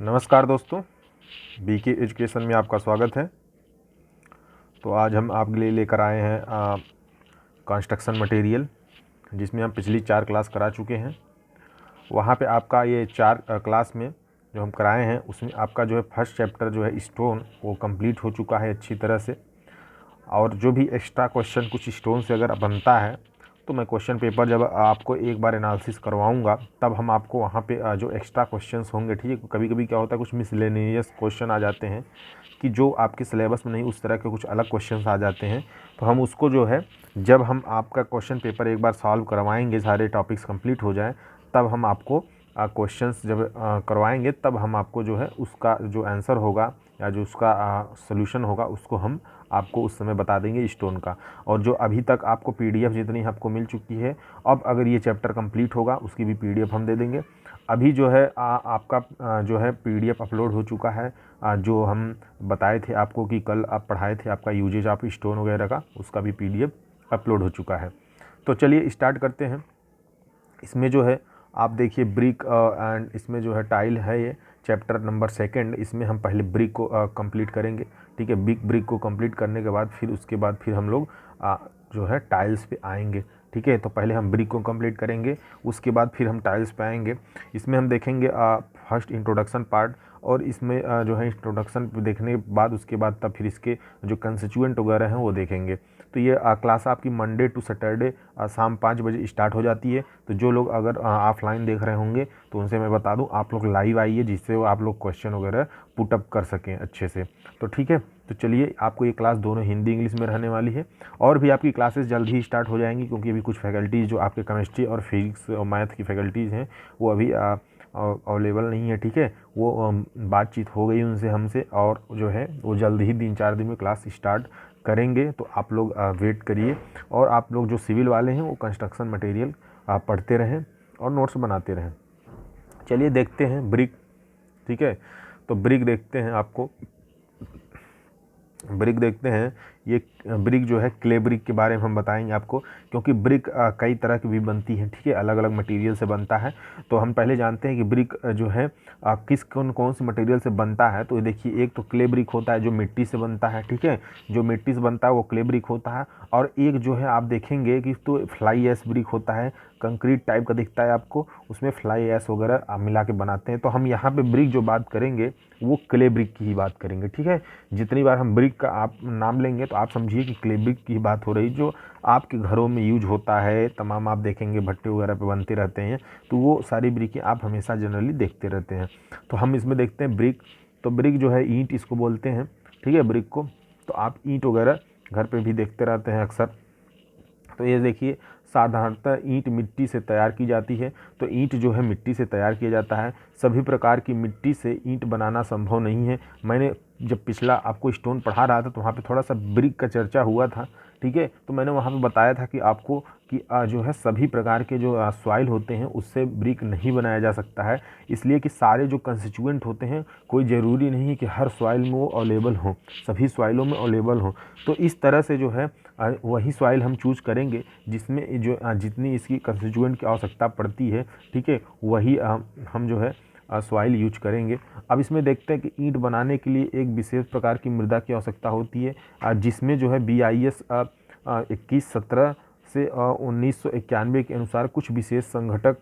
नमस्कार दोस्तों, BK education में आपका स्वागत है। तो आज हम आपके लिए लेकर आए हैं कंस्ट्रक्शन मटेरियल, जिसमें हम पिछली 4 क्लास करा चुके हैं। वहाँ पे आपका ये 4 क्लास में जो हम कराए हैं उसमें आपका जो है फर्स्ट चैप्टर जो है स्टोन वो कंप्लीट हो चुका है अच्छी तरह से। और जो भी एक्स्ट्रा क्वेश्चन कुछ स्टोन से अगर बनता है तो मैं क्वेश्चन पेपर जब आपको एक बार एनालिसिस करवाऊंगा तब हम आपको वहाँ पे जो एक्स्ट्रा क्वेश्चंस होंगे, ठीक है। कभी कभी क्या होता है, कुछ मिसलेनियस क्वेश्चन आ जाते हैं कि जो आपके सिलेबस में नहीं, उस तरह के कुछ अलग क्वेश्चंस आ जाते हैं। तो हम उसको जो है, जब हम आपका क्वेश्चन पेपर एक बार सॉल्व करवाएंगे, सारे टॉपिक्स कंप्लीट हो जाएं, तब हम आपको क्वेश्चंस जब करवाएंगे तब हम आपको जो है उसका जो आंसर होगा या जो उसका सॉल्यूशन होगा उसको हम आपको उस समय बता देंगे स्टोन का। और जो अभी तक आपको पीडीएफ जितनी आपको मिल चुकी है, अब अगर ये चैप्टर कंप्लीट होगा उसकी भी पीडीएफ हम दे देंगे। अभी जो है आपका जो है पीडीएफ अपलोड हो चुका है, जो हम बताए थे आपको कि कल आप पढ़ाए थे आपका यूजेज ऑफ स्टोन वगैरह का, उसका भी पीडीएफ अपलोड हो चुका है। तो चलिए स्टार्ट करते हैं। इसमें जो है आप देखिए ब्रिक एंड इसमें जो है टाइल है, ये चैप्टर नंबर 2। इसमें हम पहले ब्रिक को कंप्लीट करेंगे, ठीक है। ब्रिक को कंप्लीट करने के बाद फिर उसके बाद फिर हम लोग जो है टाइल्स पे आएंगे, ठीक है। तो पहले हम ब्रिक को कंप्लीट करेंगे, उसके बाद फिर हम टाइल्स पे आएंगे। इसमें हम देखेंगे फर्स्ट इंट्रोडक्शन पार्ट, और इसमें जो है इंट्रोडक्शन देखने के बाद उसके बाद तब फिर इसके जो कंस्टिट्यूएंट वगैरह हैं वो देखेंगे। तो ये क्लास आपकी मंडे टू सैटरडे शाम 5 बजे स्टार्ट हो जाती है। तो जो लोग अगर ऑफलाइन देख रहे होंगे तो उनसे मैं बता दूं, आप लोग लाइव आइए, जिससे वो आप लोग क्वेश्चन वगैरह पुटअप कर सकें अच्छे से। तो ठीक है, तो चलिए, आपको ये क्लास दोनों हिंदी इंग्लिश में रहने वाली है। और भी आपकी क्लासेस जल्द ही स्टार्ट हो जाएंगी, क्योंकि अभी कुछ फैकल्टीज़ जो आपके केमिस्ट्री और फिजिक्स और मैथ की फैकल्टीज़ हैं वो अभी अवेलेबल नहीं है, ठीक है। वो बातचीत हो गई उनसे हमसे, और जो है वो जल्द ही 3-4 दिन में क्लास स्टार्ट करेंगे। तो आप लोग वेट करिए, और आप लोग जो सिविल वाले हैं वो कंस्ट्रक्शन मटेरियल पढ़ते रहें और नोट्स बनाते रहें। चलिए देखते हैं ब्रिक, ठीक है। तो ब्रिक देखते हैं, आपको ब्रिक देखते हैं। ये ब्रिक जो है क्ले ब्रिक के बारे में हम बताएंगे आपको, क्योंकि ब्रिक कई तरह की भी बनती है, ठीक है, अलग अलग मटेरियल से बनता है। तो हम पहले जानते हैं कि ब्रिक जो है किस कौन कौन से मटेरियल से बनता है। तो ये देखिए, एक तो क्ले ब्रिक होता है जो मिट्टी से बनता है, ठीक है, जो मिट्टी से बनता है वो क्ले ब्रिक होता है। और एक जो है आप देखेंगे कि तो फ्लाई ऐश ब्रिक होता है, कंक्रीट टाइप का दिखता है आपको, उसमें फ्लाई ऐश वगैरह मिला के बनाते हैं। तो हम यहाँ पे ब्रिक जो बात करेंगे वो क्ले ब्रिक की ही बात करेंगे, ठीक है। जितनी बार हम ब्रिक का आप नाम लेंगे तो आप समझिए कि क्ले ब्रिक की बात हो रही, जो आपके घरों में यूज होता है, तमाम आप देखेंगे भट्टे वगैरह पे बनते रहते हैं। तो वो सारी ब्रिकें आप हमेशा जनरली देखते रहते हैं। तो हम इसमें देखते हैं ब्रिक। तो ब्रिक जो है ईंट इसको बोलते हैं, ठीक है, ब्रिक को। तो आप ईंट वगैरह घर पे भी देखते रहते हैं अक्सर। तो ये देखिए, साधारणतः ईंट मिट्टी से तैयार की जाती है। तो ईंट जो है मिट्टी से तैयार किया जाता है। सभी प्रकार की मिट्टी से ईंट बनाना संभव नहीं है। मैंने जब पिछला आपको स्टोन पढ़ा रहा था तो वहाँ पे थोड़ा सा ब्रिक का चर्चा हुआ था, ठीक है। तो मैंने वहाँ पे बताया था कि आपको कि जो है सभी प्रकार के जो सॉइल होते हैं उससे ब्रिक नहीं बनाया जा सकता है, इसलिए कि सारे जो कंस्टिट्यूएंट होते हैं कोई ज़रूरी नहीं है कि हर सॉइल में वो अवेलेबल हो, सभी सॉइलों में अवेलेबल हो। तो इस तरह से जो है वही सॉइल हम चूज़ करेंगे जिसमें जो जितनी इसकी कंस्टिट्यूएंट की आवश्यकता पड़ती है, ठीक है, वही हम जो है सॉइल यूज करेंगे। अब इसमें देखते हैं कि ईंट बनाने के लिए एक विशेष प्रकार की मृदा की आवश्यकता होती है, जिसमें जो है BIS 2117 से 1991 के अनुसार कुछ विशेष संघटक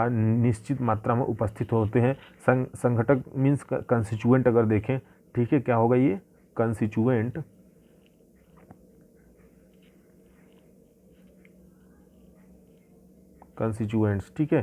निश्चित मात्रा में उपस्थित होते हैं। संघटक मीन्स कंस्टिट्यूएंट अगर देखें, ठीक है, क्या होगा ये कंस्टिट्यूएंट, कंस्टिट्यूएंट्स, ठीक है।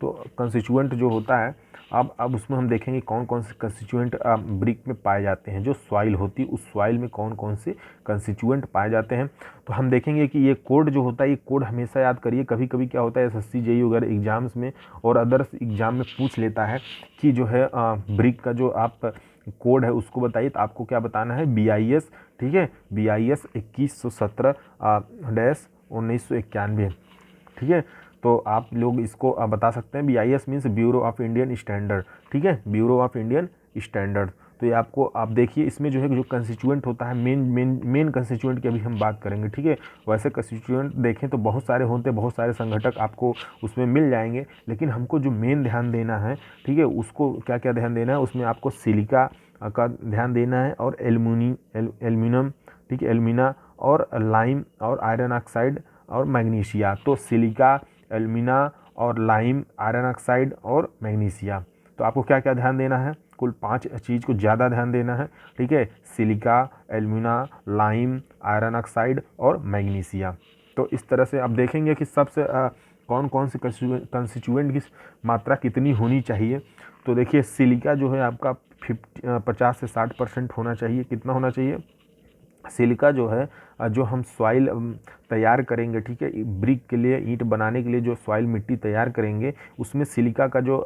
तो कंस्टिट्यूएंट जो होता है, अब उसमें हम देखेंगे कौन कौन से कंस्टिट्यूएंट ब्रिक में पाए जाते हैं। जो सॉइल होती है उस सॉइल में कौन कौन से कंस्टिट्यूएंट पाए जाते हैं। तो हम देखेंगे कि ये कोड जो होता है, ये कोड हमेशा याद करिए। कभी कभी क्या होता है, SSC JEE वगैरह एग्जाम्स में और अदर्स एग्जाम में पूछ लेता है कि जो है ब्रिक का जो आप कोड है उसको बताइए। तो आपको क्या बताना है, BIS, ठीक है, BIS 2117-1991, ठीक है। तो आप लोग इसको बता सकते हैं। BIS means bureau of Indian standard, ठीक है, ब्यूरो ऑफ इंडियन स्टैंडर्ड। तो ये आपको आप देखिए इसमें जो है जो कंस्टिट्यूएंट होता है मेन कंस्टिट्यूएंट की अभी हम बात करेंगे, ठीक है। वैसे कंस्टिट्यूएंट देखें तो बहुत सारे होते हैं, बहुत सारे संघटक आपको उसमें मिल जाएंगे, लेकिन हमको जो मेन ध्यान देना है, ठीक है, उसको क्या क्या ध्यान देना है, उसमें आपको सिलिका का ध्यान देना है और एल्यूमिनियम, ठीक है, एल्यूमिना और लाइम और आयरन ऑक्साइड और मैग्नीशिया। तो सिलिका, एल्यूमिना और लाइम, आयरन ऑक्साइड और मैग्नीशिया, तो आपको क्या क्या ध्यान देना है, कुल 5 चीज़ को ज़्यादा ध्यान देना है, ठीक है। Silica, alumina, lime, iron oxide और मैग्नीशिया। तो इस तरह से आप देखेंगे कि सबसे कौन कौन से कंस्टिट्यूएंट की मात्रा कितनी होनी चाहिए। तो देखिए सिलिका जो है आपका 50 से 60% होना चाहिए। कितना होना चाहिए? सिलिका जो है जो हम सॉइल तैयार करेंगे, ठीक है, ब्रिक के लिए, ईंट बनाने के लिए जो सॉइल मिट्टी तैयार करेंगे, उसमें सिलिका का जो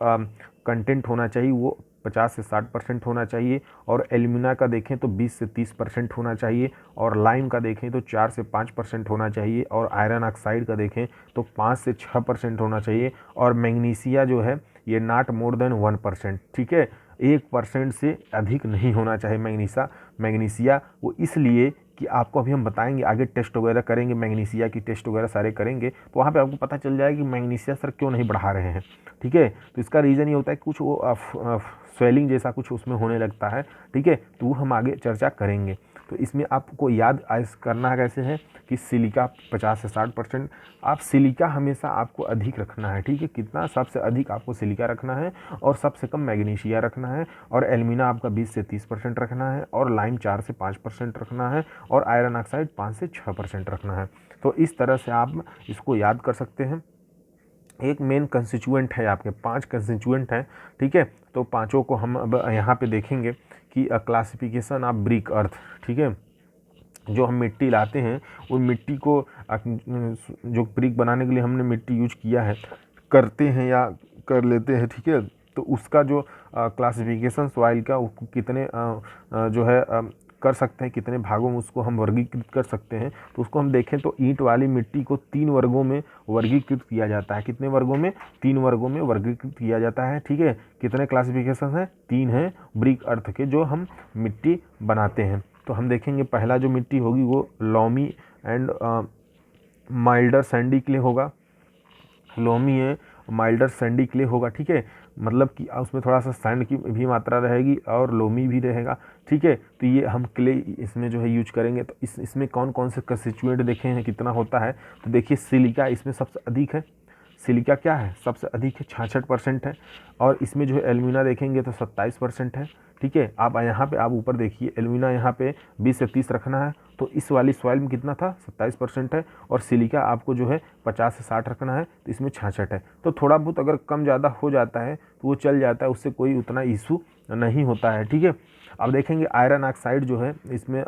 कंटेंट होना चाहिए वो 50 से 60% होना चाहिए। और एल्यूमिना का देखें तो 20 से 30% होना चाहिए। और लाइम का देखें तो 4 से 5% होना चाहिए। और आयरन ऑक्साइड का देखें तो 5 से 6% होना चाहिए। और मैग्नीशिया जो है ये नॉट मोर देन 1%, ठीक है, 1% से अधिक नहीं होना चाहिए मैग्नीशिया। वो इसलिए कि आपको अभी हम बताएंगे, आगे टेस्ट वगैरह करेंगे, मैग्नीशिया की टेस्ट वगैरह सारे करेंगे, तो वहाँ पे आपको पता चल जाएगा कि मैग्नीशिया सर क्यों नहीं बढ़ा रहे हैं, ठीक है। तो इसका रीज़न ये होता है कि कुछ वो स्वेलिंग जैसा कुछ उसमें होने लगता है, ठीक है, तो वो हम आगे चर्चा करेंगे। तो इसमें आपको याद करना कैसे है कि सिलिका 50 से 60%, आप सिलिका हमेशा आपको अधिक रखना है, ठीक है, कितना, सबसे अधिक आपको सिलिका रखना है और सबसे कम मैग्नीशिया रखना है। और एल्यूमिना आपका 20 से 30% रखना है। और लाइम 4 से 5% रखना है। और आयरन ऑक्साइड 5 से 6% रखना है। तो इस तरह से आप इसको याद कर सकते हैं। एक मेन कंस्टिट्यूएंट है, आपके 5 कंस्टिट्यूएंट हैं, ठीक है। तो पांचों को हम अब यहाँ पे देखेंगे कि क्लासिफिकेशन ऑफ ब्रिक अर्थ, ठीक है, जो हम मिट्टी लाते हैं उन मिट्टी को जो ब्रिक बनाने के लिए हमने मिट्टी यूज किया है, करते हैं या कर लेते हैं, ठीक है, तो उसका जो क्लासिफिकेशन सॉइल का कितने जो है कर सकते हैं, कितने भागों में उसको हम वर्गीकृत कर सकते हैं। तो उसको हम देखें तो ईंट वाली मिट्टी को 3 वर्गों में वर्गीकृत किया जाता है। कितने वर्गों में? 3 वर्गों में वर्गीकृत किया जाता है, ठीक है। कितने क्लासिफिकेशन हैं? 3 हैं ब्रिक अर्थ के जो हम मिट्टी बनाते हैं। तो हम देखेंगे पहला जो मिट्टी होगी वो loamy and milder Sandy clay होगा। लोमी है, माइल्डर सैंडी क्ले होगा, ठीक है, मतलब कि उसमें थोड़ा सा सैंड की भी मात्रा रहेगी और लोमी भी रहेगा, ठीक है। तो ये हम क्ले इसमें जो है यूज करेंगे। तो इसमें कौन कौन से कंस्टिट्यूएंट देखे हैं कितना होता है, तो देखिए सिलिका इसमें सबसे अधिक है। सिलिका क्या है? सबसे अधिक है, 66% है। और इसमें जो है एल्यूमिना देखेंगे तो 27% है, ठीक है। आप यहाँ पे आप ऊपर देखिए एल्यूमिना यहाँ पे 20 से 30 रखना है, तो इस वाली सॉइल में कितना था? 27% है। और सिलिका आपको जो है 50 से 60 रखना है, तो इसमें 66 है। तो थोड़ा बहुत अगर कम ज़्यादा हो जाता है तो वो चल जाता है, उससे कोई उतना इशू नहीं होता है, ठीक है। अब देखेंगे आयरन ऑक्साइड जो है इसमें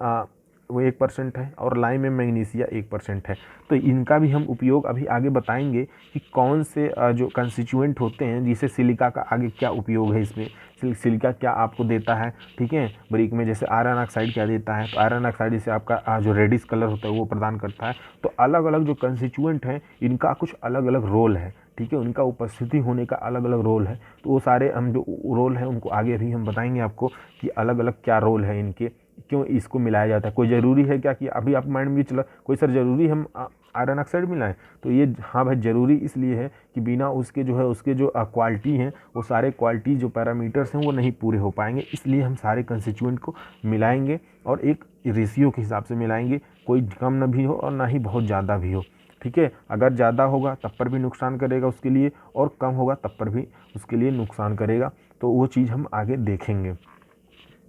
वो 1% है। और लाइम में मैग्नीशिया 1% है। तो इनका भी हम उपयोग अभी आगे बताएंगे कि कौन से जो कंस्टिट्यूएंट होते हैं, जिसे सिलिका का आगे क्या उपयोग है, इसमें सिलिका क्या आपको देता है, ठीक है, ब्रिक में। जैसे आयरन ऑक्साइड क्या देता है, तो आयरन ऑक्साइड जैसे आपका जो रेडिश कलर होता है वो प्रदान करता है। तो अलग अलग जो कंस्टिट्यूएंट हैं इनका कुछ अलग अलग रोल है, ठीक है, उनका उपस्थिति होने का अलग अलग रोल है। तो वो सारे हम जो रोल हैं उनको आगे भी हम बताएंगे आपको कि अलग अलग क्या रोल है इनके, क्यों इसको मिलाया जाता है। कोई ज़रूरी है क्या कि अभी आप माइंड में चला कोई सर ज़रूरी हम आयरन ऑक्साइड मिलाएं, तो ये हाँ भाई ज़रूरी इसलिए है कि बिना उसके जो है उसके जो क्वालिटी हैं वो सारे क्वालिटी जो पैरामीटर्स हैं वो नहीं पूरे हो पाएंगे, इसलिए हम सारे कंस्टिट्यूएंट को मिलाएंगे और एक रेशियो के हिसाब से मिलाएंगे, कोई कम न भी हो और ना ही बहुत ज़्यादा भी हो, ठीक है। अगर ज़्यादा होगा तब पर भी नुकसान करेगा उसके लिए, और कम होगा तब पर भी उसके लिए नुकसान करेगा। तो वो चीज़ हम आगे देखेंगे।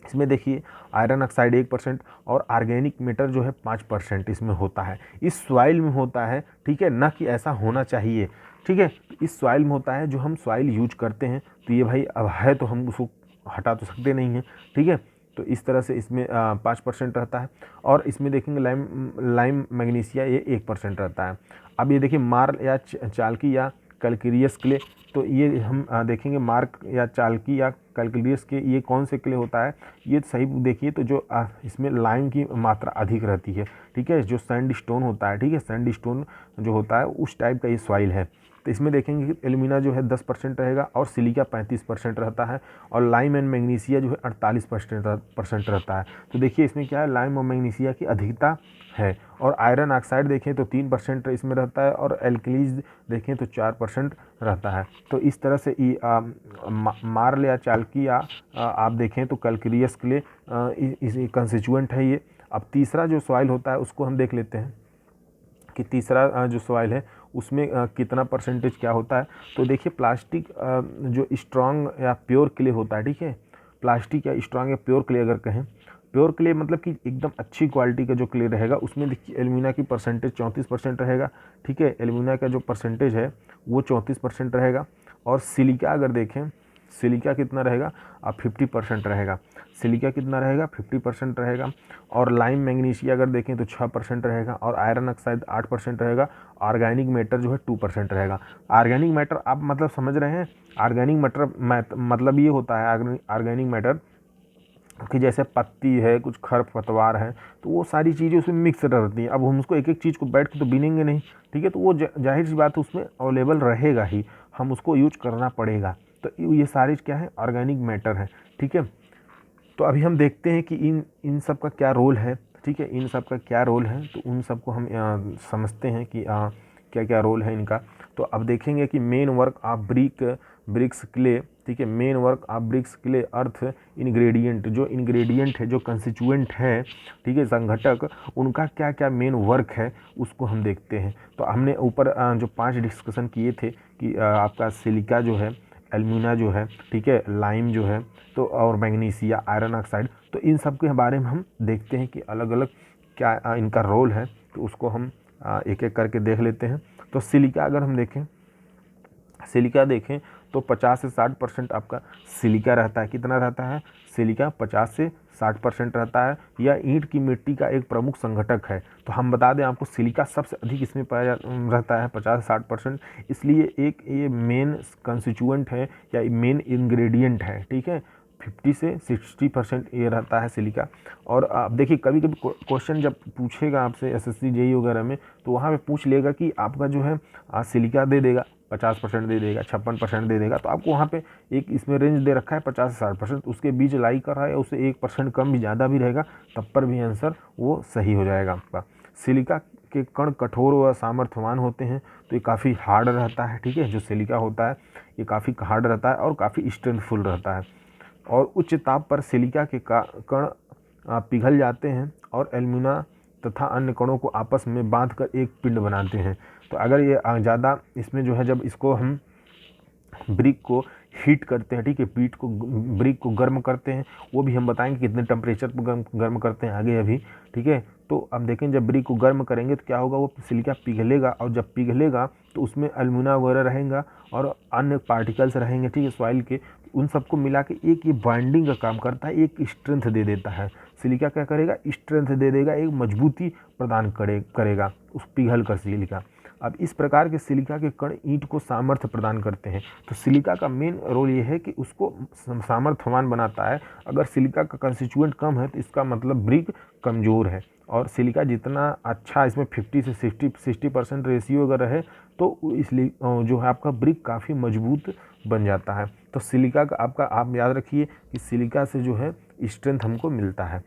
इसमें देखिए आयरन ऑक्साइड 1% और ऑर्गेनिक मैटर जो है 5% इसमें होता है, इस सॉइल में होता है, ठीक है, ना कि ऐसा होना चाहिए, ठीक है। इस सॉइल में होता है, जो हम सॉइल यूज करते हैं, तो ये भाई अब है तो हम उसको हटा तो सकते नहीं हैं, ठीक है। तो इस तरह से इसमें 5% रहता है। और इसमें देखेंगे लाइम मैग्नीशिया ये 1% रहता है। अब ये देखिए मार्ल या चालकी या कैल्केरियस क्ले, तो ये हम देखेंगे मार्क या चालकी या कैल्केरियस के ये कौन से क्ले होता है, ये सही देखिए तो जो इसमें लाइम की मात्रा अधिक रहती है, ठीक है, जो सैंड स्टोन होता है, ठीक है, सैंड स्टोन जो होता है उस टाइप का ये सॉइल है। तो इसमें देखेंगे कि एल्यूमिना जो है 10% रहेगा और सिलिका 35% रहता है, और लाइम एंड मैग्नीशिया जो है 48% रहता है। तो देखिए इसमें क्या है, लाइम और मैग्नीशिया की अधिकता है। और आयरन ऑक्साइड देखें तो 3% इसमें रहता है, और एल्कलीज देखें तो 4% रहता है। तो इस तरह से मार्ल या चालकिया आप देखें तो कैल्केरियस क्ले इस कंस्टिट्यूएंट है ये। अब तीसरा जो सॉइल होता है उसको हम देख लेते हैं कि तीसरा जो सॉइल है उसमें कितना परसेंटेज क्या होता है। तो देखिए प्लास्टिक जो स्ट्रॉन्ग या प्योर क्ले होता है, ठीक है, प्लास्टिक या स्ट्रॉन्ग या प्योर क्ले अगर कहें, प्योर क्ले मतलब कि एकदम अच्छी क्वालिटी का जो क्ले रहेगा उसमें देखिए एल्यूमिना की परसेंटेज 34% रहेगा, ठीक है, एल्यूमिना का जो परसेंटेज है वो 34% रहेगा। और सिलिका अगर देखें, सिलिका कितना रहेगा, अब 50% रहेगा। सिलिका कितना रहेगा, 50% रहेगा। और लाइम मैग्नीशिया अगर देखें तो 6% रहेगा, और आयरन ऑक्साइड 8% रहेगा। ऑर्गेनिक मैटर जो है 2% रहेगा। ऑर्गेनिक मैटर आप मतलब समझ रहे हैं, ऑर्गेनिक मैटर मतलब ये होता है ऑर्गेनिक मैटर कि जैसे पत्ती है, कुछ खरपतवार है, तो वो सारी चीज़ें उसमें मिक्स रहती हैं। अब हम उसको एक एक चीज़ को बैठ के तो बीनेंगे नहीं, ठीक है, तो वो जाहिर सी बात है उसमें अवेलेबल रहेगा ही, हम उसको यूज करना पड़ेगा। तो ये सारी क्या है, ऑर्गेनिक मैटर है, ठीक है। तो अभी हम देखते हैं कि इन सब का क्या रोल है, ठीक है, इन सब का क्या रोल है, तो उन सबको हम समझते हैं कि क्या क्या रोल है इनका। तो अब देखेंगे कि main work of BRICS clay, ठीक है, main work of BRICS clay earth ingredient, जो इंग्रेडिएंट है, जो कंस्टिट्यूएंट है, ठीक है, संघटक, उनका क्या क्या मेन वर्क है उसको हम देखते हैं। तो हमने ऊपर जो 5 डिस्कशन किए थे कि आपका सिलिका जो है, एल्यूमिना जो है, ठीक है, लाइम जो है, तो और मैग्नीशिया, आयरन ऑक्साइड, तो इन सब के बारे में हम देखते हैं कि अलग अलग क्या इनका रोल है। तो उसको हम एक एक करके देख लेते हैं। तो सिलिका अगर हम देखें, सिलिका देखें तो 50 से 60% आपका सिलिका रहता है। कितना रहता है, सिलिका 50 से 60% रहता है। यह ईंट की मिट्टी का एक प्रमुख संघटक है। तो हम बता दें आपको, सिलिका सबसे अधिक इसमें पाया रहता है 50 से 60%, इसलिए एक ये मेन कंस्टिट्यूएंट है या मेन इंग्रेडिएंट है, ठीक है। 50 से 60% ये रहता है सिलिका। और आप देखिए कभी कभी क्वेश्चन जब पूछेगा आपसे एसएससी जेईई वगैरह में, तो वहाँ पे पूछ लेगा कि आपका जो है सिलिका दे देगा 50% दे देगा, 56% दे देगा, तो आपको वहाँ पे एक इसमें रेंज दे रखा है 50 से 60%, उसके बीच लाई कर रहा है, उससे 1% कम भी ज़्यादा भी रहेगा तब पर भी आंसर वो सही हो जाएगा आपका। सिलिका के कण कठोर व सामर्थ्यवान होते हैं, तो ये काफ़ी हार्ड रहता है, ठीक है, जो सिलिका होता है ये काफ़ी हार्ड रहता है और काफ़ी स्ट्रेंथफुल रहता है। और उच्च ताप पर सिलिका के कण पिघल जाते हैं और एल्यूमिना तथा अन्य कणों को आपस में बांधकर एक पिंड बनाते हैं। तो अगर ये ज़्यादा इसमें जो है, जब इसको हम ब्रिक को हीट करते हैं, ठीक है, ब्रिक को गर्म करते हैं, वो भी हम बताएंगे कितने टेम्परेचर पर गर्म करते हैं आगे अभी, ठीक है। तो अब देखें जब ब्रिक को गर्म करेंगे तो क्या होगा, वो सिलिका पिघलेगा, और जब पिघलेगा तो उसमें एल्यूमिना वगैरह रहेगा और अन्य पार्टिकल्स रहेंगे, ठीक है, सॉइल के, उन सबको मिला के एक ये बाइंडिंग का काम करता है, एक स्ट्रेंथ दे देता है। सिलिका क्या करेगा, स्ट्रेंथ दे देगा, एक मजबूती प्रदान करेगा उस पिघल कर सिलिका। अब इस प्रकार के सिलिका के कण ईंट को सामर्थ्य प्रदान करते हैं। तो सिलिका का मेन रोल ये है कि उसको सामर्थ्यवान बनाता है। अगर सिलिका का कंस्टिट्यूएंट कम है तो इसका मतलब ब्रिक कमज़ोर है, और सिलिका जितना अच्छा इसमें 50 से 60% रेशियो अगर रहे तो इसलिए जो है आपका ब्रिक काफ़ी मजबूत बन जाता है। तो सिलिका का आपका आप याद रखिए कि सिलिका से जो है स्ट्रेंथ हमको मिलता है,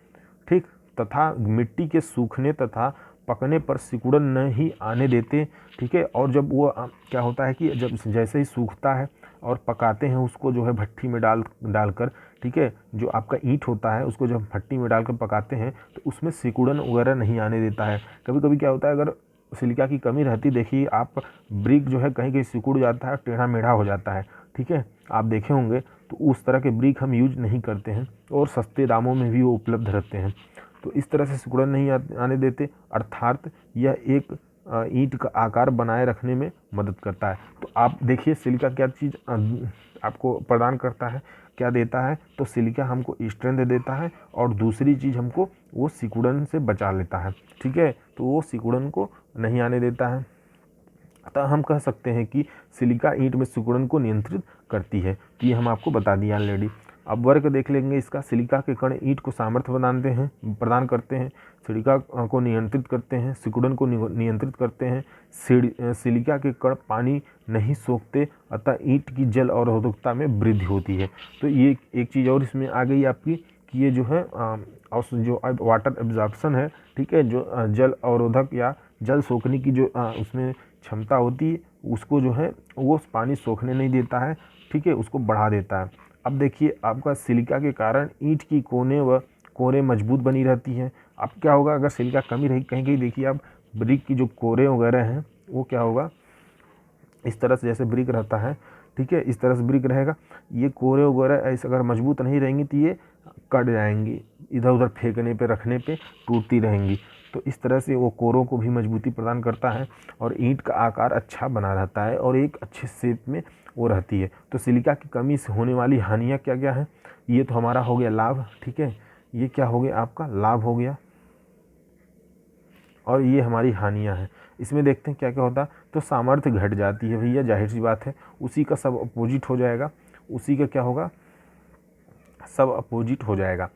ठीक, तथा मिट्टी के सूखने तथा पकने पर सिकुड़न नहीं आने देते, ठीक है। और जब वो क्या होता है कि जब जैसे ही सूखता है और पकाते हैं उसको जो है भट्टी में डालकर, ठीक है, जो आपका ईंट होता है उसको जब भट्टी में डालकर पकाते हैं तो उसमें सिकुड़न वगैरह नहीं आने देता है। कभी कभी क्या होता है, अगर सिलिका की कमी रहती, देखिए आप ब्रिक जो है कहीं कहीं सिकुड़ जाता है, टेढ़ा मेढ़ा हो जाता है, ठीक है, आप देखे होंगे। तो उस तरह के ब्रिक हम यूज नहीं करते हैं, और सस्ते दामों में भी वो उपलब्ध रहते हैं। तो इस तरह से सिकुड़न नहीं आने देते, अर्थात यह एक ईंट का आकार बनाए रखने में मदद करता है। तो आप देखिए सिलिका क्या चीज़ आपको प्रदान करता है, क्या देता है, तो सिलिका हमको स्ट्रेंथ देता है, और दूसरी चीज़ हमको वो सिकुड़न से बचा लेता है, ठीक है, तो वो सिकुड़न को नहीं आने देता है। अतः हम कह सकते हैं कि सिलिका ईंट में सिकुड़न को नियंत्रित करती है। तो ये हम आपको बता दिया ऑलरेडी। अब वर्क देख लेंगे इसका। सिलिका के कण ईंट को सामर्थ्य प्रदान करते हैं, सिलिका को नियंत्रित करते हैं, सिकुड़न को नियंत्रित करते हैं। सिलिका के कण पानी नहीं सोखते, अतः ईंट की जल अवरोधकता में वृद्धि होती है। तो ये एक चीज़ और इसमें आ गई आपकी कि ये जो है जो वाटर एब्जॉर्प्शन है, ठीक है, जो जल अवरोधक या जल सोखने की जो उसमें क्षमता होती है, उसको जो है वो पानी सोखने नहीं देता है, ठीक है, उसको बढ़ा देता है। अब देखिए आपका सिलिका के कारण ईंट की कोरें मजबूत बनी रहती हैं। अब क्या होगा अगर सिलिका कमी रही, कहीं कहीं देखिए आप ब्रिक की जो कोरें वगैरह हैं वो क्या होगा, इस तरह से जैसे ब्रिक रहता है, ठीक है, इस तरह से ब्रिक रहेगा, ये कोरें वगैरह ऐसे अगर मजबूत नहीं रहेंगी तो ये कट जाएंगी, इधर उधर फेंकने पे रखने पे टूटती रहेंगी। तो इस तरह से वो कोरों को भी मजबूती प्रदान करता है और ईंट का आकार अच्छा बना रहता है और एक अच्छे शेप में वो रहती है। तो सिलिका की कमी से होने वाली हानियाँ क्या क्या हैं, ये तो हमारा हो गया लाभ, ठीक है, ये क्या हो गया आपका लाभ हो गया, और ये हमारी हानियाँ हैं। इसमें देखते हैं क्या क्या होता है। तो सामर्थ्य घट जाती है भैया, जाहिर सी बात है, उसी का सब अपोजिट हो जाएगा, उसी का क्या होगा, सब अपोजिट हो जाएगा।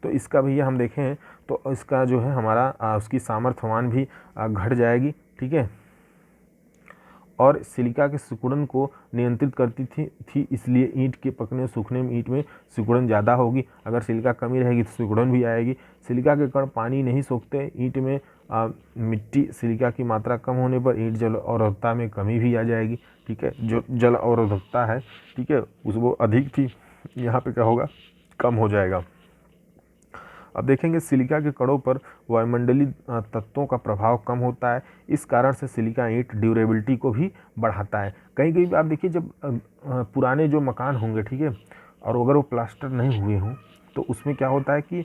तो इसका भैया हम देखें तो इसका जो है हमारा उसकी सामर्थ्यवान भी घट जाएगी, ठीक है, और सिलिका के सिकुड़न को नियंत्रित करती थी इसलिए ईंट के पकने सूखने में ईंट में सिकुड़न ज़्यादा होगी। अगर सिलिका कमी रहेगी तो सिकुड़न भी आएगी। सिलिका के कण पानी नहीं सोखते, ईंट में मिट्टी सिलिका की मात्रा कम होने पर ईंट जल अवरोधकता में कमी भी आ जाएगी, ठीक है, जो जल अवरोधकता है, ठीक है, वो अधिक थी, यहाँ पे क्या होगा, कम हो जाएगा। अब देखेंगे सिलिका के कणों पर वायुमंडलीय तत्वों का प्रभाव कम होता है, इस कारण से सिलिका ईंट ड्यूरेबिलिटी को भी बढ़ाता है। कहीं कहीं आप देखिए जब पुराने जो मकान होंगे, ठीक है, और अगर वो प्लास्टर नहीं हुए हों तो उसमें क्या होता है कि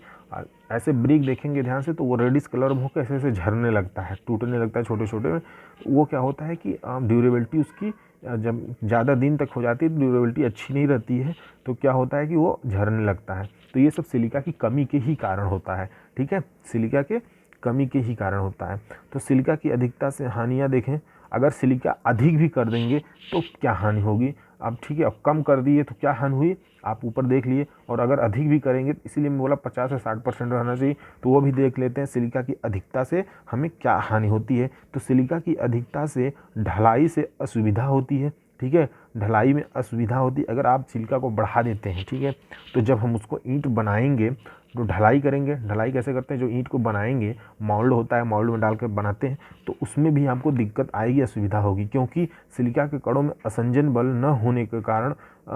ऐसे ब्रिक देखेंगे ध्यान से तो वो रेडिश कलर में होकर ऐसे ऐसे झरने लगता है, टूटने लगता है छोटे छोटे में। वो क्या होता है कि ड्यूरेबिलिटी उसकी जब ज़्यादा दिन तक हो जाती है तो ड्यूरेबिलिटी अच्छी नहीं रहती है, तो क्या होता है कि वो झरने लगता है। तो ये सब सिलिका की कमी के ही कारण होता है, ठीक है, सिलिका के कमी के ही कारण होता है। तो सिलिका की अधिकता से हानियाँ देखें, अगर सिलिका अधिक भी कर देंगे तो क्या हानि होगी। अब ठीक है, अब कम कर दिए तो क्या हानि हुई, आप ऊपर देख लिए, और अगर अधिक भी करेंगे, इसीलिए मैं बोला 50 से 60% रहना चाहिए, तो वो भी देख लेते हैं सिलिका की अधिकता से हमें क्या हानि होती है। तो सिलिका की अधिकता से ढलाई से असुविधा होती है, ठीक है, ढलाई में असुविधा होती है। अगर आप सिलिका को बढ़ा देते हैं, ठीक है, तो जब हम उसको ईंट बनाएंगे तो ढलाई करेंगे, ढलाई कैसे करते हैं, जो ईंट को बनाएंगे मोल्ड होता है, मोल्ड में डालकर बनाते हैं, तो उसमें भी आपको दिक्कत आएगी, असुविधा होगी, क्योंकि सिलिका के कणों में असंजन बल न होने के कारण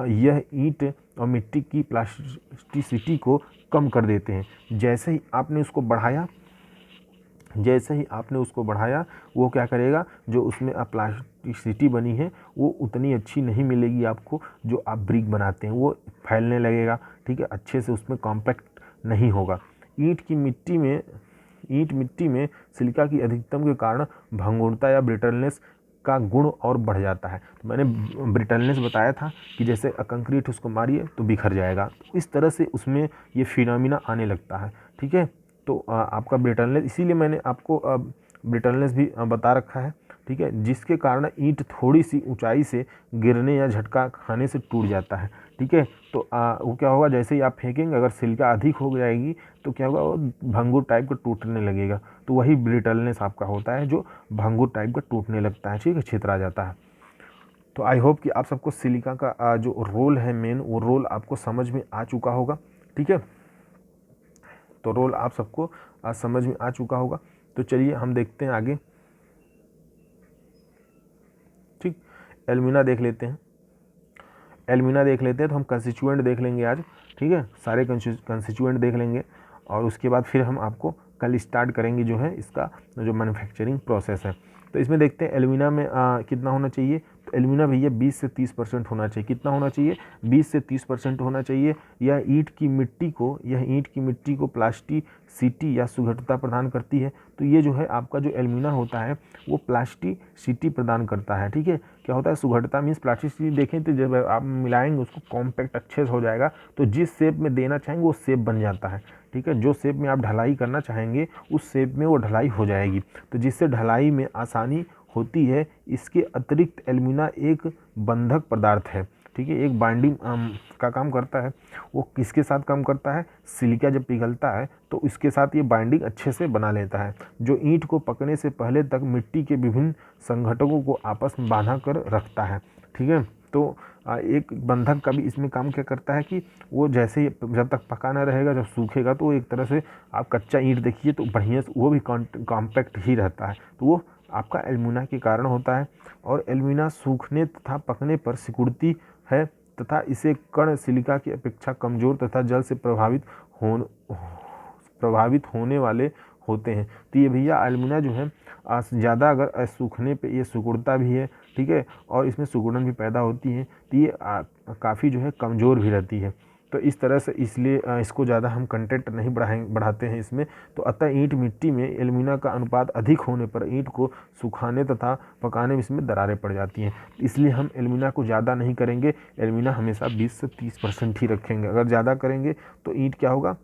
यह ईंट और मिट्टी की प्लास्टिसिटी को कम कर देते हैं। जैसे ही आपने उसको बढ़ाया वो क्या करेगा, जो उसमें प्लास्टिसिटी बनी है वो उतनी अच्छी नहीं मिलेगी आपको, जो आप ब्रिक बनाते हैं वो फैलने लगेगा, ठीक है, अच्छे से उसमें कॉम्पैक्ट नहीं होगा। ईंट मिट्टी में सिलिका की अधिकतम के कारण भंगुरता या ब्रिटलनेस का गुण और बढ़ जाता है। तो मैंने ब्रिटलनेस बताया था कि जैसे कंक्रीट उसको मारिए तो बिखर जाएगा, तो इस तरह से उसमें ये फिनोमिना आने लगता है, ठीक है। तो आपका ब्रिटलनेस, इसीलिए मैंने आपको ब्रिटलनेस भी बता रखा है, ठीक है, जिसके कारण ईंट थोड़ी सी ऊंचाई से गिरने या झटका खाने से टूट जाता है, ठीक है। तो वो क्या होगा, जैसे ही आप फेंकेंगे अगर सिलिका अधिक हो जाएगी तो क्या होगा, वो भंगुर टाइप का टूटने लगेगा। तो वही ब्रिटलनेस आपका होता है, जो भंगुर टाइप का टूटने लगता है, ठीक है, छितरा जाता है। तो आई होप कि आप सबको सिलिका का जो रोल है मेन, वो रोल आपको समझ में आ चुका होगा, ठीक है। तो रोल आप सबको समझ में आ चुका होगा। तो चलिए हम देखते हैं आगे, ठीक। एल्यूमिना देख लेते हैं, तो हम कंस्टिट्यूएंट देख लेंगे आज, ठीक है, सारे कंस्टिट्यूएंट देख लेंगे, और उसके बाद फिर हम आपको कल स्टार्ट करेंगे जो है इसका जो मैन्युफैक्चरिंग प्रोसेस है। तो इसमें देखते हैं एल्यूमिना में कितना होना चाहिए। तो एल्यूमिना भैया 20 से 30% होना चाहिए। कितना होना चाहिए, 20 से 30% होना चाहिए। यह ईंट की मिट्टी को प्लास्टिसिटी या सुघटता प्रदान करती है। तो ये जो है आपका जो एल्यूमिना होता है वो प्लास्टिसिटी प्रदान करता है, ठीक है। क्या होता है, सुघटता मीन्स प्लास्टिसिटी। देखें तो जब आप मिलाएंगे उसको कॉम्पैक्ट अच्छे से हो जाएगा, तो जिस शेप में देना चाहेंगे वो शेप बन जाता है, ठीक है। जो शेप में आप ढलाई करना चाहेंगे उस शेप में वो ढलाई हो जाएगी, तो जिससे ढलाई में आसानी होती है। इसके अतिरिक्त एल्यूमिना एक बंधक पदार्थ है, ठीक है, एक बाइंडिंग का काम करता है। वो किसके साथ काम करता है? सिलिका जब पिघलता है तो इसके साथ ये बाइंडिंग अच्छे से बना लेता है, जो ईंट को पकने से पहले तक मिट्टी के विभिन्न संघटकों को आपस में बांधा कर रखता है। ठीक है, तो एक बंधक का भी इसमें काम क्या करता है कि वो जैसे जब तक पकाना रहेगा, जब सूखेगा तो एक तरह से आप कच्चा ईंट देखिए तो बढ़िया से वो भी कॉम्पैक्ट ही रहता है, तो वो आपका एल्यूमिना के कारण होता है। और एल्यूमिना सूखने तथा पकने पर सिकुड़ती है तथा इसे कण सिलिका की अपेक्षा कमजोर तथा जल से प्रभावित होने वाले होते हैं। तो ये भैया एल्यूमिना जो है ज़्यादा अगर सूखने पे ये सिकुड़ता भी है, ठीक है, और इसमें सिकुड़न भी पैदा होती है, तो ये काफ़ी जो है कमज़ोर भी रहती है। तो इस तरह से इसलिए इसको ज़्यादा हम कंटेंट नहीं बढ़ाते हैं इसमें। तो अतः ईंट मिट्टी में एल्यूमिना का अनुपात अधिक होने पर ईंट को सुखाने तथा पकाने में इसमें दरारें पड़ जाती हैं। इसलिए हम एल्यूमिना को ज़्यादा नहीं करेंगे, एल्यूमिना हमेशा 20 से 30% ही रखेंगे। अगर ज़्यादा करेंगे तो ईंट क्या होगा?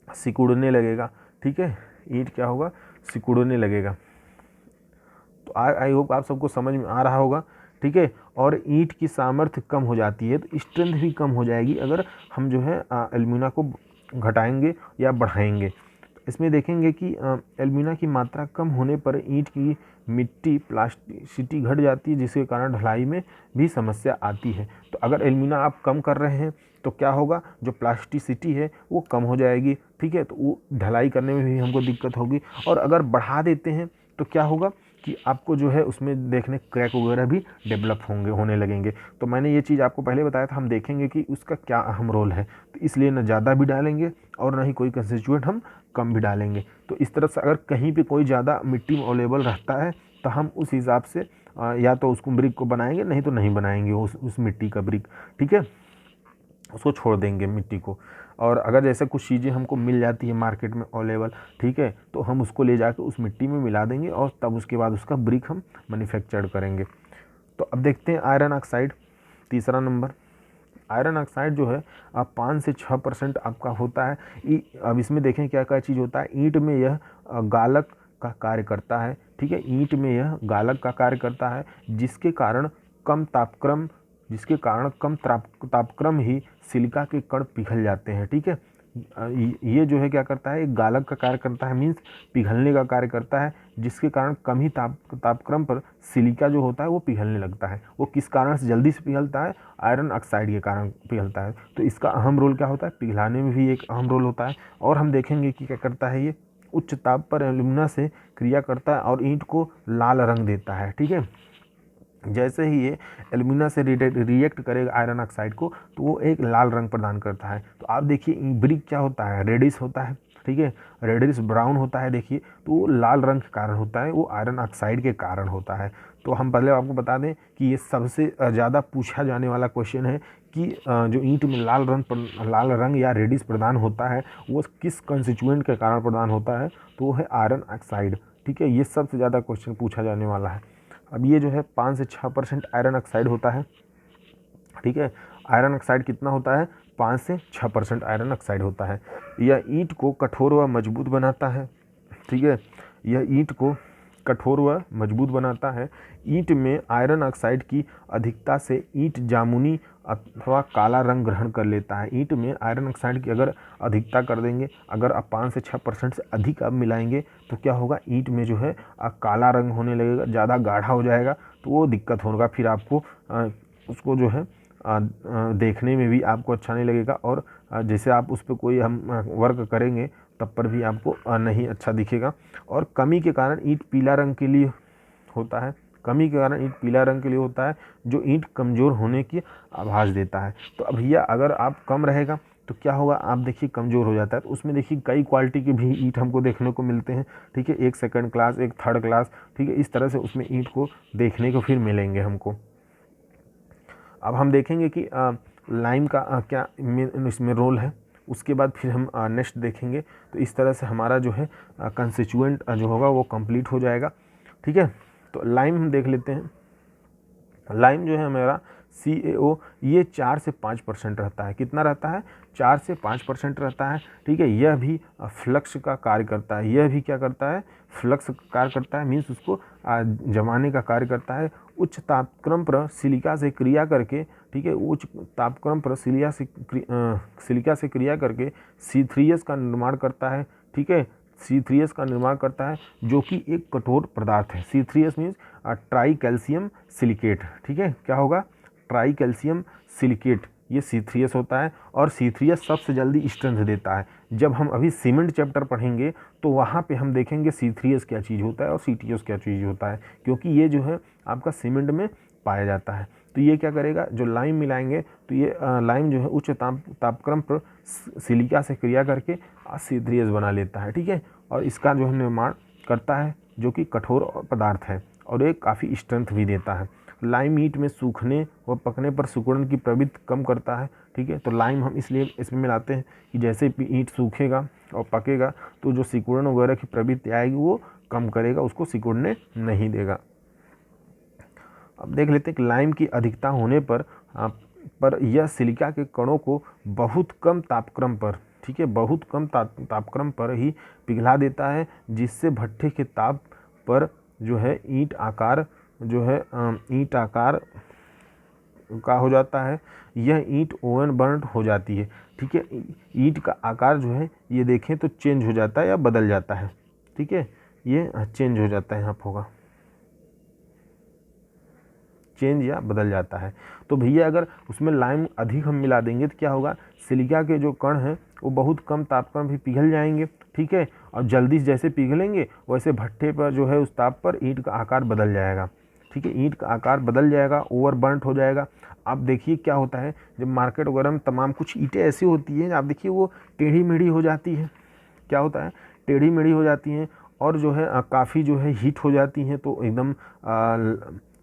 सिकुड़ने लगेगा। ठीक है, ईंट क्या होगा? सिकुड़ने लगेगा। तो आई होप आप सबको समझ में आ रहा होगा। ठीक है, और ईंट की सामर्थ्य कम हो जाती है तो स्ट्रेंथ भी कम हो जाएगी अगर हम जो है एल्यूमिना को घटाएंगे या बढ़ाएंगे। इसमें देखेंगे कि एल्यूमिना की मात्रा कम होने पर ईंट की मिट्टी प्लास्टिसिटी घट जाती है, जिसके कारण ढलाई में भी समस्या आती है। तो अगर एल्यूमिना आप कम कर रहे हैं तो क्या होगा? जो प्लास्टिसिटी है वो कम हो जाएगी। ठीक है, तो वो ढलाई करने में भी हमको दिक्कत होगी। और अगर बढ़ा देते हैं तो क्या होगा कि आपको जो है उसमें देखने क्रैक वगैरह भी डेवलप होने लगेंगे। तो मैंने ये चीज़ आपको पहले बताया था, हम देखेंगे कि उसका क्या अहम रोल है। तो इसलिए ना ज़्यादा भी डालेंगे और ना ही कोई कंस्टिट्यूएंट हम कम भी डालेंगे। तो इस तरह से अगर कहीं पे कोई ज़्यादा मिट्टी में अवेलेबल रहता है तो हम उस हिसाब से या तो उसको ब्रिक को बनाएंगे, नहीं तो नहीं बनाएंगे उस मिट्टी का ब्रिक। ठीक है, उसको छोड़ देंगे मिट्टी को। और अगर जैसे कुछ चीज़ें हमको मिल जाती है मार्केट में अवेलेबल, ठीक है, तो हम उसको ले जाकर उस मिट्टी में मिला देंगे और तब उसके बाद उसका ब्रिक हम मैन्युफैक्चर करेंगे। तो अब देखते हैं आयरन ऑक्साइड, तीसरा नंबर। आयरन ऑक्साइड जो है 5 से 6% आपका होता है। अब इसमें देखें क्या क्या चीज़ होता है। ईंट में यह गालक का कार्य करता है। ठीक है, ईंट में यह गालक का कार्य करता है, जिसके कारण कम तापक्रम ही सिलिका के कण पिघल जाते हैं। ठीक है, ये जो है क्या करता है? एक गालक का कार्य करता है, मीन्स पिघलने का कार्य करता है, जिसके कारण कम ही तापक्रम पर सिलिका जो होता है वो पिघलने लगता है। वो किस कारण से जल्दी से पिघलता है? आयरन ऑक्साइड के कारण पिघलता है। तो इसका अहम रोल क्या होता है? पिघलाने में भी एक अहम रोल होता है। और हम देखेंगे कि क्या करता है, ये उच्च ताप पर एल्यूमिना से क्रिया करता है और ईंट को लाल रंग देता है। ठीक है, जैसे ही ये एल्यूमिना से रिएक्ट करेगा आयरन ऑक्साइड को तो वो एक लाल रंग प्रदान करता है। तो आप देखिए ब्रिक क्या होता है? रेडिश होता है। ठीक है, रेडिश ब्राउन होता है। देखिए, तो वो लाल रंग के कारण होता है, वो आयरन ऑक्साइड के कारण होता है। तो हम पहले आपको बता दें कि ये सबसे ज़्यादा पूछा जाने वाला क्वेश्चन है कि जो ईंट में लाल रंग या रेडिश प्रदान होता है वो किस कंस्टिट्यूएंट के कारण प्रदान होता है? तो वो है आयरन ऑक्साइड। ठीक है, ये सबसे ज़्यादा क्वेश्चन पूछा जाने वाला है। अब ये जो है 5 से 6% आयरन ऑक्साइड होता है। ठीक है, आयरन ऑक्साइड कितना होता है? 5 से 6% आयरन ऑक्साइड होता है। यह ईंट को कठोर व मजबूत बनाता है। ठीक है, यह ईंट को कठोर व मजबूत बनाता है। ईंट में आयरन ऑक्साइड की अधिकता से ईंट जामुनी अथवा काला रंग ग्रहण कर लेता है। ईंट में आयरन ऑक्साइड की अगर अधिकता कर देंगे, अगर आप 5 से 6% से अधिक आप मिलाएंगे तो क्या होगा? ईंट में जो है काला रंग होने लगेगा, ज़्यादा गाढ़ा हो जाएगा, तो वो दिक्कत होगा। फिर आपको उसको जो है देखने में भी आपको अच्छा नहीं लगेगा, और जैसे आप उस पर कोई हम वर्क करेंगे तब पर भी आपको नहीं अच्छा दिखेगा। और कमी के कारण ईंट पीला रंग के लिए होता है। कमी के कारण ईंट पीला रंग के लिए होता है, जो ईंट कमज़ोर होने की आभास देता है। तो भैया अगर आप कम रहेगा तो क्या होगा? आप देखिए कमज़ोर हो जाता है। तो उसमें देखिए कई क्वालिटी के भी ईंट हमको देखने को मिलते हैं। ठीक है, एक सेकंड क्लास, एक थर्ड क्लास। ठीक है, इस तरह से उसमें ईंट को देखने को फिर मिलेंगे हमको। अब हम देखेंगे कि लाइम का क्या इसमें रोल है, उसके बाद फिर हम नेक्स्ट देखेंगे। तो इस तरह से हमारा जो है कंस्टिट्यूएंट जो होगा वो कंप्लीट हो जाएगा। ठीक है, तो लाइम हम देख लेते हैं। लाइम जो है हमारा CaO ये 4 से 5% रहता है। कितना रहता है? 4 से 5% रहता है। ठीक है, यह भी फ्लक्स का कार्य करता है। यह भी क्या करता है? फ्लक्स कार्य करता है, मीन्स उसको जमाने का कार्य करता है। उच्च तापक्रम पर सिलिका से क्रिया करके, ठीक है, उच्च तापक्रम पर सिलिका से क्रिया करके C3S का निर्माण करता है, ठीक है, C3S का निर्माण करता है, जो कि एक कठोर पदार्थ है। C3S means try calcium silicate, ठीक है, क्या होगा, ट्राई कैल्शियम सिलिकेट, ये C3S होता है। और C3S सबसे जल्दी स्ट्रेंथ देता है। जब हम अभी सीमेंट चैप्टर पढ़ेंगे तो वहाँ पे हम देखेंगे C3S क्या चीज़ होता है और CTS क्या चीज़ होता है, क्योंकि ये जो है आपका सीमेंट में पाया जाता है। तो ये क्या करेगा, जो लाइम मिलाएंगे तो ये लाइम जो है उच्च तापक्रम पर सिलिका से क्रिया करके C3S बना लेता है, ठीक है, और इसका जो है निर्माण करता है, जो कि कठोर पदार्थ है और ये काफ़ी स्ट्रेंथ भी देता है। लाइम ईंट में सूखने व पकने पर सिकुड़न की प्रवृत्ति कम करता है, ठीक है। तो लाइम हम इसलिए इसमें मिलाते हैं कि जैसे ईंट सूखेगा और पकेगा तो जो सिकुड़न वगैरह की प्रवृत्ति आएगी वो कम करेगा, उसको सिकुड़ने नहीं देगा। अब देख लेते हैं कि लाइम की अधिकता होने पर यह सिलिका के कणों को बहुत कम तापक्रम पर, ठीक है, बहुत कम तापक्रम पर ही पिघला देता है, जिससे भट्ठे के ताप पर जो है ईंट आकार जो है ईंट आकार का हो जाता है। यह ईंट ओवन बर्न हो जाती है, ठीक है। ईंट का आकार जो है ये देखें तो चेंज हो जाता है या बदल जाता है, ठीक है, ये चेंज हो जाता है, यहाँ पर होगा चेंज या बदल जाता है। तो भैया अगर उसमें लाइम अधिक हम मिला देंगे तो क्या होगा, सिलिका के जो कण हैं वो बहुत कम तापक्रम भी पिघल जाएंगे, ठीक है, और जल्दी जैसे पिघलेंगे वैसे भट्ठे पर जो है उस ताप पर ईंट का आकार बदल जाएगा, ठीक है, ईंट का आकार बदल जाएगा, ओवर बर्न्ट हो जाएगा। आप देखिए क्या होता है, जब मार्केट वगैरह में तमाम कुछ ईंटें ऐसी होती हैं, आप देखिए वो टेढ़ी मेढ़ी हो जाती है, क्या होता है, टेढ़ी मेढ़ी हो जाती हैं और जो है काफ़ी जो है हीट हो जाती हैं, तो एकदम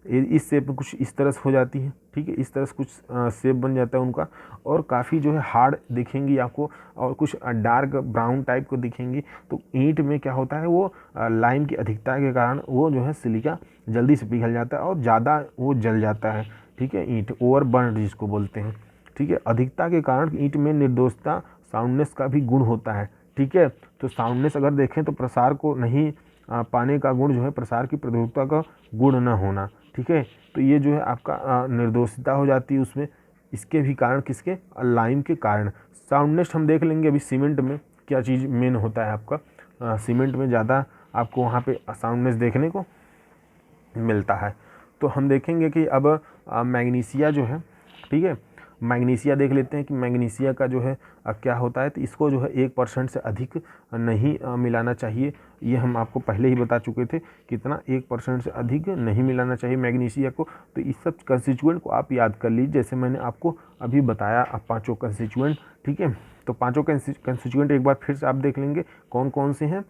इस शेप में कुछ इस तरह से हो जाती है, ठीक है, इस तरह से कुछ शेप बन जाता है उनका, और काफ़ी जो है हार्ड दिखेंगी आपको और कुछ डार्क ब्राउन टाइप को दिखेंगी। तो ईंट में क्या होता है, वो लाइम की अधिकता के कारण वो जो है सिलिका जल्दी से पिघल जाता है और ज़्यादा वो जल जाता है, ठीक है, ईंट ओवर बर्न जिसको बोलते हैं, ठीक है। अधिकता के कारण ईंट में निर्दोषता साउंडनेस का भी गुण होता है, ठीक है। तो साउंडनेस अगर देखें तो प्रसार को नहीं पाने का गुण जो है प्रसार की प्रद्रुता का गुण न होना, ठीक है। तो ये जो है आपका निर्दोषता हो जाती है उसमें, इसके भी कारण किसके, लाइम के कारण। साउंडनेस हम देख लेंगे अभी सीमेंट में क्या चीज़ मेन होता है आपका, सीमेंट में ज़्यादा आपको वहाँ पे साउंडनेस देखने को मिलता है। तो हम देखेंगे कि अब मैग्नीशिया जो है, ठीक है, मैग्नीशिया देख लेते हैं कि मैग्नीशिया का जो है क्या होता है। तो इसको जो है 1% से अधिक नहीं मिलाना चाहिए, ये हम आपको पहले ही बता चुके थे, कितना 1% से अधिक नहीं मिलाना चाहिए मैग्नीशिया को। तो इस सब कंस्टिट्यूएंट को आप याद कर लीजिए, जैसे मैंने आपको अभी बताया, आप पाँचों कंस्टिट्यूएंट, ठीक है। तो पाँचों कंस्टिट्यूएंट एक बार फिर से आप देख लेंगे कौन कौन से हैं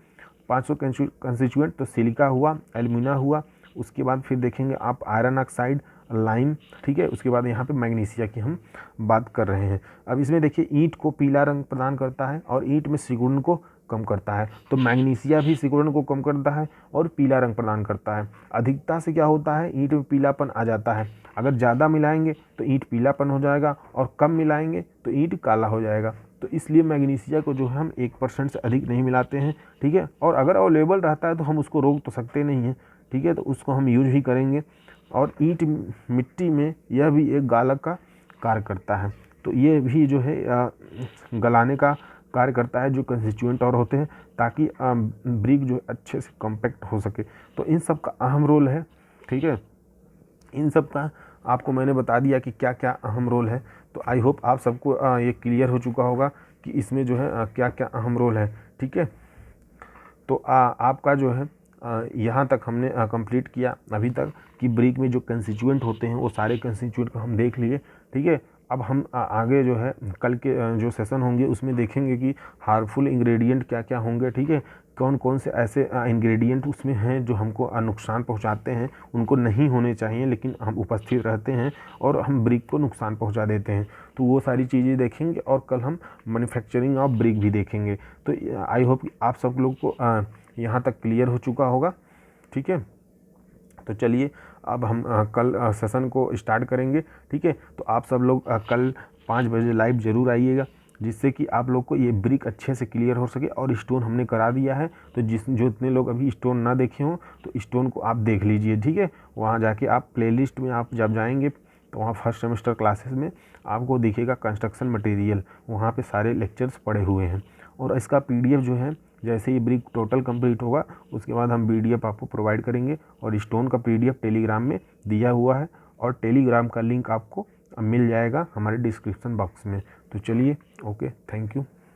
500 कंस्टिट्यूएंट। तो सिलिका हुआ, एल्यूमिना हुआ, उसके बाद फिर देखेंगे आप आयरन ऑक्साइड, लाइम, ठीक है, उसके बाद यहाँ पे मैग्नीशिया की हम बात कर रहे हैं। अब इसमें देखिए ईंट को पीला रंग प्रदान करता है और ईंट में सिकुड़न को कम करता है। तो मैग्नीशिया भी सिकुड़न को कम करता है और पीला रंग प्रदान करता है। अधिकता से क्या होता है, ईंट में पीलापन आ जाता है। अगर ज़्यादा मिलाएंगे तो ईंट पीलापन हो जाएगा और कम मिलाएंगे तो ईंट काला हो जाएगा। तो इसलिए मैग्नीशिया को जो है हम 1% से अधिक नहीं मिलाते हैं, ठीक है। और अगर अवेलेबल रहता है तो हम उसको रोक तो सकते नहीं हैं, ठीक है, तो उसको हम यूज भी करेंगे। और ईंट मिट्टी में यह भी एक गालक का कार्य करता है। तो ये भी जो है गलाने का कार्य करता है जो कंस्टिट्यूएंट और होते हैं, ताकि ब्रिक जो अच्छे से कॉम्पैक्ट हो सके। तो इन सब का अहम रोल है, ठीक है, इन सब का आपको मैंने बता दिया कि क्या क्या अहम रोल है। तो आई होप आप सबको ये क्लियर हो चुका होगा कि इसमें जो है क्या क्या अहम रोल है, ठीक है। तो आपका जो है यहाँ तक हमने कंप्लीट किया अभी तक कि ब्रिक में जो कंस्टिट्यूएंट होते हैं वो सारे कंस्टिट्यूएंट को हम देख लिए, ठीक है। अब हम आगे जो है कल के जो सेशन होंगे उसमें देखेंगे कि हार्मफुल इंग्रेडिएंट क्या क्या होंगे, ठीक है, कौन कौन से ऐसे इंग्रेडिएंट उसमें हैं जो हमको नुकसान पहुंचाते हैं, उनको नहीं होने चाहिए लेकिन हम उपस्थित रहते हैं और हम ब्रिक को नुकसान पहुंचा देते हैं। तो वो सारी चीज़ें देखेंगे और कल हम मैन्युफैक्चरिंग ऑफ ब्रिक भी देखेंगे। तो आई होप कि आप सब लोग को यहाँ तक क्लियर हो चुका होगा, ठीक है। तो चलिए अब हम कल सेशन को स्टार्ट करेंगे, ठीक है। तो आप सब लोग कल 5 बजे लाइव ज़रूर आइएगा। जिससे कि आप लोग को ये ब्रिक अच्छे से क्लियर हो सके। और स्टोन हमने करा दिया है, तो जो इतने लोग अभी स्टोन ना देखे हों तो स्टोन को आप देख लीजिए, ठीक है। वहाँ जाके आप प्लेलिस्ट में आप जब जाएंगे तो वहाँ फर्स्ट सेमेस्टर क्लासेस में आपको दिखेगा कंस्ट्रक्शन मटेरियल, वहाँ पे सारे लेक्चर्स पड़े हुए हैं। और इसका PDF जो है, जैसे ही ब्रिक टोटल कंप्लीट होगा उसके बाद हम PDF आपको प्रोवाइड करेंगे। और स्टोन का PDF टेलीग्राम में दिया हुआ है, और टेलीग्राम का लिंक आपको मिल जाएगा हमारे डिस्क्रिप्शन बॉक्स में। तो चलिए, ओके, थैंक यू।